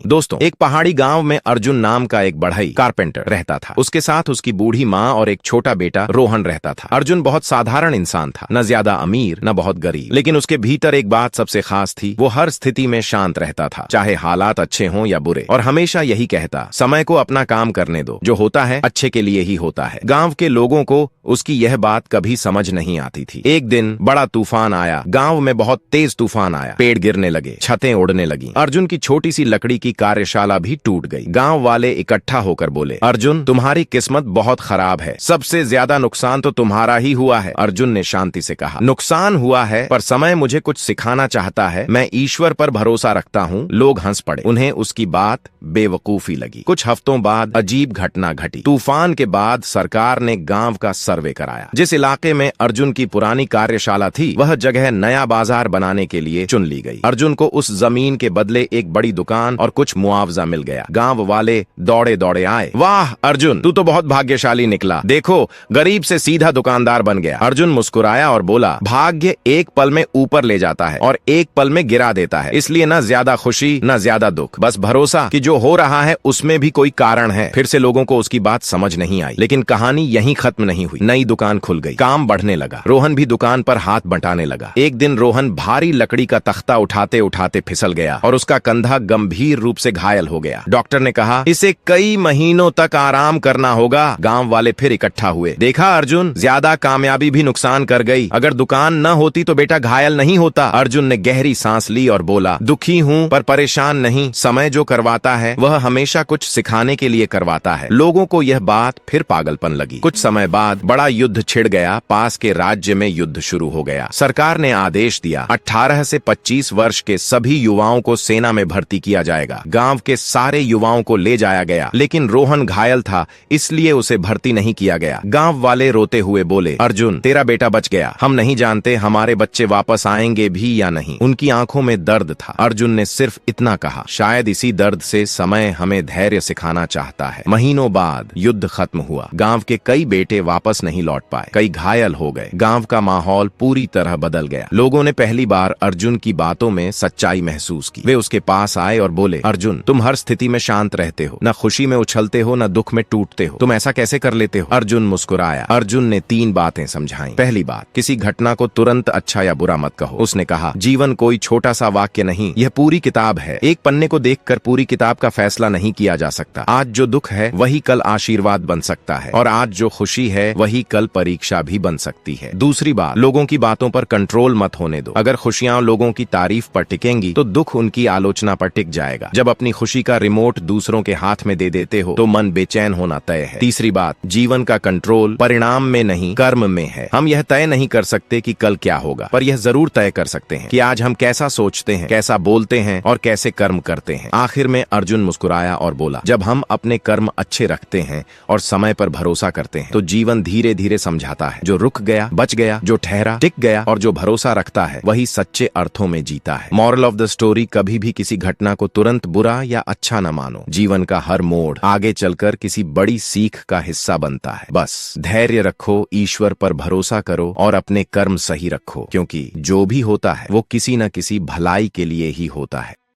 दोस्तों, एक पहाड़ी गांव में अर्जुन नाम का एक बढ़ई कारपेंटर रहता था। उसके साथ उसकी बूढ़ी माँ और एक छोटा बेटा रोहन रहता था। अर्जुन बहुत साधारण इंसान था, न ज्यादा अमीर न बहुत गरीब, लेकिन उसके भीतर एक बात सबसे खास थी। वो हर स्थिति में शांत रहता था, चाहे हालात अच्छे हों या बुरे, और हमेशा यही कहता, समय को अपना काम करने दो, जो होता है अच्छे के लिए ही होता है। गांव के लोगों को उसकी यह बात कभी समझ नहीं आती थी। एक दिन बड़ा तूफान आया। गांव में बहुत तेज तूफान आया। पेड़ गिरने लगे, छतें उड़ने लगी। अर्जुन की छोटी सी लकड़ी की कार्यशाला भी टूट गई। गांव वाले इकट्ठा होकर बोले, अर्जुन, तुम्हारी किस्मत बहुत खराब है। सबसे ज्यादा नुकसान तो तुम्हारा ही हुआ है। अर्जुन ने शांति से कहा, नुकसान हुआ है, पर समय मुझे कुछ सिखाना चाहता है। मैं ईश्वर पर भरोसा रखता हूँ। लोग हंस पड़े। उन्हें उसकी बात बेवकूफी लगी। कुछ हफ्तों बाद अजीब घटना घटी। तूफान के बाद सरकार ने गांव का सर्वे कराया। जिस इलाके में अर्जुन की पुरानी कार्यशाला थी, वह जगह नया बाजार बनाने के लिए चुन ली गई। अर्जुन को उस जमीन के बदले एक बड़ी दुकान और कुछ मुआवजा मिल गया। गांव वाले दौड़े दौड़े आए। वाह अर्जुन, तू तो बहुत भाग्यशाली निकला। देखो, गरीब से सीधा दुकानदार बन गया। अर्जुन मुस्कुराया और बोला, भाग्य एक पल में ऊपर ले जाता है और एक पल में गिरा देता है। इसलिए न ज्यादा खुशी न ज्यादा दुख, बस भरोसा कि जो हो रहा है उसमें भी कोई कारण है। फिर से लोगों को उसकी बात समझ नहीं आई, लेकिन कहानी यहीं खत्म नहीं हुई। नई दुकान खुल गई, काम बढ़ने लगा। रोहन भी दुकान पर हाथ बंटाने लगा। एक दिन रोहन भारी लकड़ी का तख्ता उठाते उठाते फिसल गया और उसका कंधा गंभीर रूप से घायल हो गया। डॉक्टर ने कहा, इसे कई महीनों तक आराम करना होगा। गांव वाले फिर इकट्ठा हुए। देखा अर्जुन, ज्यादा कामयाबी भी नुकसान कर गई। अगर दुकान न होती तो बेटा घायल नहीं होता। अर्जुन ने गहरी सांस ली और बोला, दुखी हूँ पर परेशान नहीं। समय जो करवाता है वह हमेशा कुछ सिखाने के लिए करवाता है। लोगों को यह बात फिर पागलपन लगी। कुछ समय बाद बड़ा युद्ध छिड़ गया। पास के राज्य में युद्ध शुरू हो गया। सरकार ने आदेश दिया, 18 से 25 वर्ष के सभी युवाओं को सेना में भर्ती किया जाएगा। गांव के सारे युवाओं को ले जाया गया, लेकिन रोहन घायल था, इसलिए उसे भर्ती नहीं किया गया। गांव वाले रोते हुए बोले, अर्जुन, तेरा बेटा बच गया। हम नहीं जानते हमारे बच्चे वापस आएंगे भी या नहीं। उनकी आंखों में दर्द था। अर्जुन ने सिर्फ इतना कहा, शायद इसी दर्द से समय हमें धैर्य सिखाना चाहता है। महीनों बाद युद्ध खत्म हुआ। गांव के कई बेटे वापस नहीं लौट पाए, कई घायल हो गए। गांव का माहौल पूरी तरह बदल गया। लोगों ने पहली बार अर्जुन की बातों में सच्चाई महसूस की। वे उसके पास आए और बोले, अर्जुन, तुम हर स्थिति में शांत रहते हो, न खुशी में उछलते हो न दुख में टूटते हो। तुम ऐसा कैसे कर लेते हो? अर्जुन मुस्कुराया। अर्जुन ने 3 बातें समझाई। पहली बात, किसी घटना को तुरंत अच्छा या बुरा मत कहो। उसने कहा, जीवन कोई छोटा सा वाक्य नहीं, यह पूरी किताब है। एक पन्ने को देखकर पूरी किताब का फैसला नहीं किया जा सकता। आज जो दुख है वही कल आशीर्वाद बन सकता है, और आज जो खुशी है वही कल परीक्षा भी बन सकती है। दूसरी बात, लोगों की बातों पर कंट्रोल मत होने दो। अगर खुशियां लोगों की तारीफ पर टिकेंगी तो दुख उनकी आलोचना पर टिक जाएगा। जब अपनी खुशी का रिमोट दूसरों के हाथ में दे देते हो तो मन बेचैन होना तय है। तीसरी बात, जीवन का कंट्रोल परिणाम में नहीं कर्म में है। हम यह तय नहीं कर सकते कि कल क्या होगा, पर यह जरूर तय कर सकते हैं कि आज हम कैसा सोचते हैं, कैसा बोलते हैं और कैसे कर्म करते हैं। आखिर में अर्जुन मुस्कुराया और बोला, जब हम अपने कर्म अच्छे रखते हैं और समय पर भरोसा करते हैं तो जीवन धीरे धीरे समझाता है। जो रुक गया बच गया, जो ठहरा टिक गया, और जो भरोसा रखता है वही सच्चे अर्थों में जीता है। मॉरल ऑफ द स्टोरी, कभी भी किसी घटना को तुरंत बुरा या अच्छा न मानो। जीवन का हर मोड़ आगे चलकर किसी बड़ी सीख का हिस्सा बनता है। बस धैर्य रखो, ईश्वर पर भरोसा करो और अपने कर्म सही रखो, क्योंकि जो भी होता है वो किसी न किसी भलाई के लिए ही होता है।